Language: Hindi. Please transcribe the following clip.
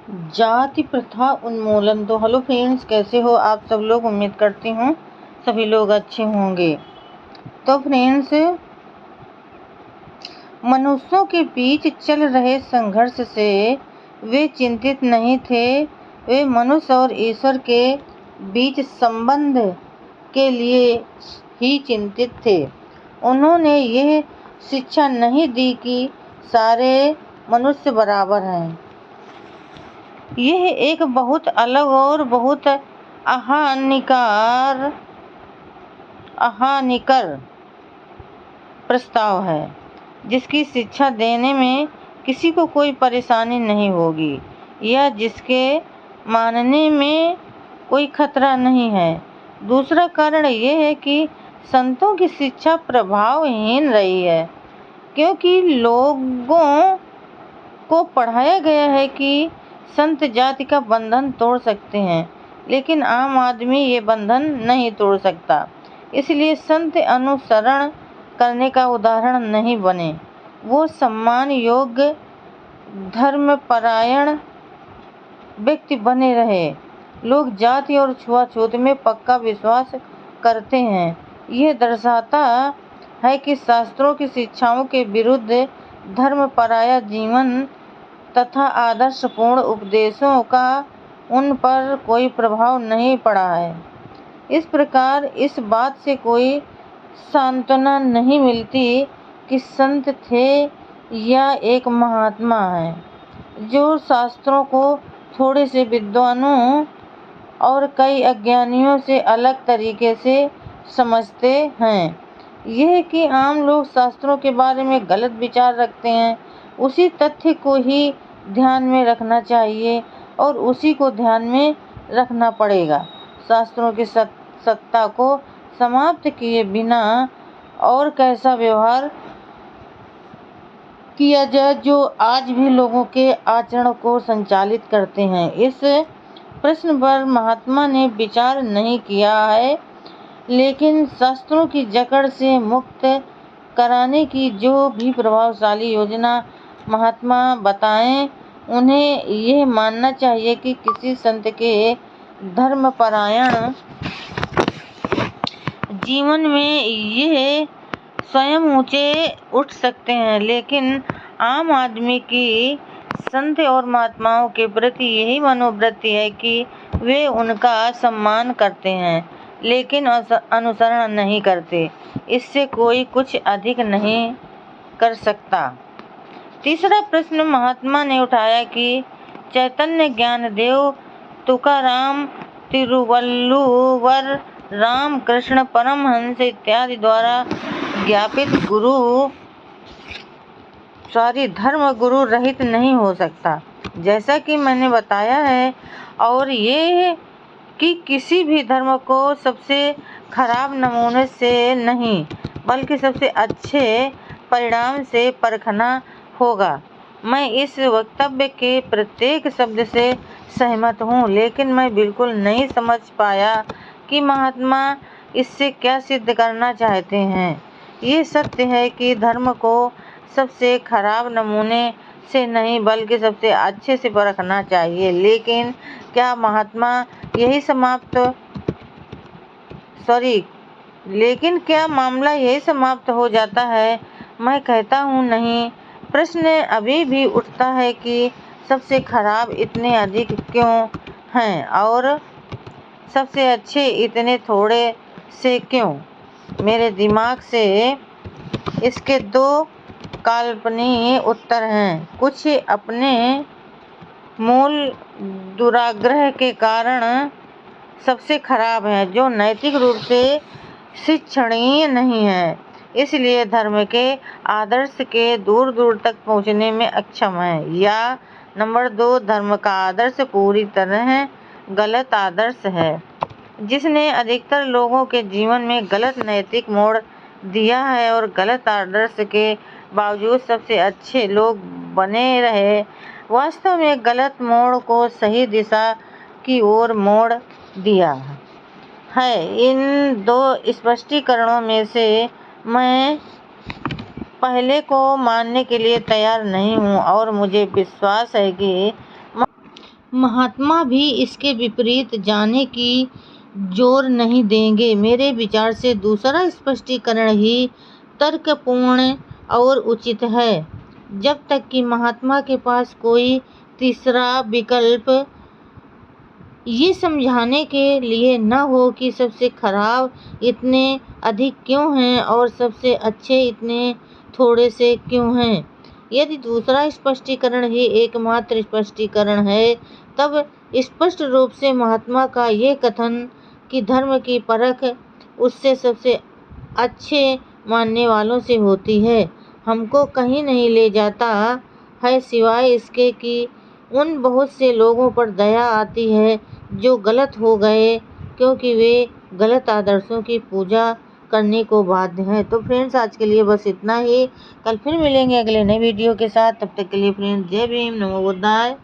जाति प्रथा उन्मूलन। तो हेलो फ्रेंड्स, कैसे हो आप सब लोग। उम्मीद करती हूँ सभी लोग अच्छे होंगे। तो फ्रेंड्स, मनुष्यों के बीच चल रहे संघर्ष से वे चिंतित नहीं थे। वे मनुष्य और ईश्वर के बीच संबंध के लिए ही चिंतित थे। उन्होंने यह शिक्षा नहीं दी कि सारे मनुष्य बराबर हैं। यह एक बहुत अलग और बहुत हानिकर प्रस्ताव है, जिसकी शिक्षा देने में किसी को कोई परेशानी नहीं होगी या जिसके मानने में कोई खतरा नहीं है। दूसरा कारण यह है कि संतों की शिक्षा प्रभावहीन रही है, क्योंकि लोगों को पढ़ाया गया है कि संत जाति का बंधन तोड़ सकते हैं, लेकिन आम आदमी ये बंधन नहीं तोड़ सकता। इसलिए संत अनुसरण करने का उदाहरण नहीं बने। वो सम्मान योग्य धर्मपरायण व्यक्ति बने रहे। लोग जाति और छुआछूत में पक्का विश्वास करते हैं। यह दर्शाता है कि शास्त्रों की शिक्षाओं के विरुद्ध धर्मपराया जीवन तथा आदर्शपूर्ण उपदेशों का उन पर कोई प्रभाव नहीं पड़ा है। इस प्रकार इस बात से कोई सांत्वना नहीं मिलती कि संत थे या एक महात्मा है जो शास्त्रों को थोड़े से विद्वानों और कई अज्ञानियों से अलग तरीके से समझते हैं। यह कि आम लोग शास्त्रों के बारे में गलत विचार रखते हैं, उसी तथ्य को ही ध्यान में रखना चाहिए और उसी को ध्यान में रखना पड़ेगा। शास्त्रों की सत्ता को समाप्त किए बिना और कैसा व्यवहार किया जाए जो आज भी लोगों के आचरण को संचालित करते हैं। इस प्रश्न पर महात्मा ने विचार नहीं किया है, लेकिन शास्त्रों की जकड़ से मुक्त कराने की जो भी प्रभावशाली योजना महात्मा बताएं, उन्हें यह मानना चाहिए कि किसी संत के धर्मपरायण जीवन में यह स्वयं ऊंचे उठ सकते हैं, लेकिन आम आदमी की संत और महात्माओं के प्रति यही मनोवृत्ति है कि वे उनका सम्मान करते हैं, लेकिन अनुसरण नहीं करते। इससे कोई कुछ अधिक नहीं कर सकता। तीसरा प्रश्न महात्मा ने उठाया कि चैतन्य ज्ञानदेव, तुकाराम, तिरुवल्लुवर, रामकृष्ण परमहंस इत्यादि द्वारा ज्ञापित धर्म गुरु रहित नहीं हो सकता, जैसा कि मैंने बताया है। और ये कि किसी भी धर्म को सबसे खराब नमूने से नहीं, बल्कि सबसे अच्छे परिणाम से परखना होगा। मैं इस वक्तव्य के प्रत्येक शब्द से सहमत हूँ, लेकिन मैं बिल्कुल नहीं समझ पाया कि महात्मा इससे क्या सिद्ध करना चाहते हैं। ये सत्य है कि धर्म को सबसे खराब नमूने से नहीं, बल्कि सबसे अच्छे से परखना चाहिए, लेकिन क्या मामला यही समाप्त हो जाता है। मैं कहता हूँ नहीं। प्रश्न अभी भी उठता है कि सबसे खराब इतने अधिक क्यों हैं और सबसे अच्छे इतने थोड़े से क्यों। मेरे दिमाग से इसके दो काल्पनिक उत्तर हैं। कुछ अपने मूल दुराग्रह के कारण सबसे खराब है, जो नैतिक रूप से शिक्षणीय नहीं है, इसलिए धर्म के आदर्श के दूर दूर तक पहुंचने में अक्षम है। या नंबर 2, धर्म का आदर्श पूरी तरह गलत आदर्श है, जिसने अधिकतर लोगों के जीवन में गलत नैतिक मोड़ दिया है और गलत आदर्श के बावजूद सबसे अच्छे लोग बने रहे। वास्तव में गलत मोड़ को सही दिशा की ओर मोड़ दिया है। इन दो स्पष्टीकरणों में से मैं पहले को मानने के लिए तैयार नहीं हूँ और मुझे विश्वास है कि महात्मा भी इसके विपरीत जाने की जोर नहीं देंगे। मेरे विचार से दूसरा स्पष्टीकरण ही तर्कपूर्ण और उचित है। जब तक कि महात्मा के पास कोई तीसरा विकल्प ये समझाने के लिए न हो कि सबसे खराब इतने अधिक क्यों हैं और सबसे अच्छे इतने थोड़े से क्यों हैं। यदि दूसरा स्पष्टीकरण ही एकमात्र स्पष्टीकरण है, तब स्पष्ट रूप से महात्मा का ये कथन कि धर्म की परख उससे सबसे अच्छे मानने वालों से होती है, हमको कहीं नहीं ले जाता है सिवाय इसके कि उन बहुत से लोगों पर दया आती है जो गलत हो गए क्योंकि वे गलत आदर्शों की पूजा करने को बाध्य हैं। तो फ्रेंड्स, आज के लिए बस इतना ही। कल फिर मिलेंगे अगले नए वीडियो के साथ। तब तक के लिए फ्रेंड्स, जय भीम, नमो बुद्धाय।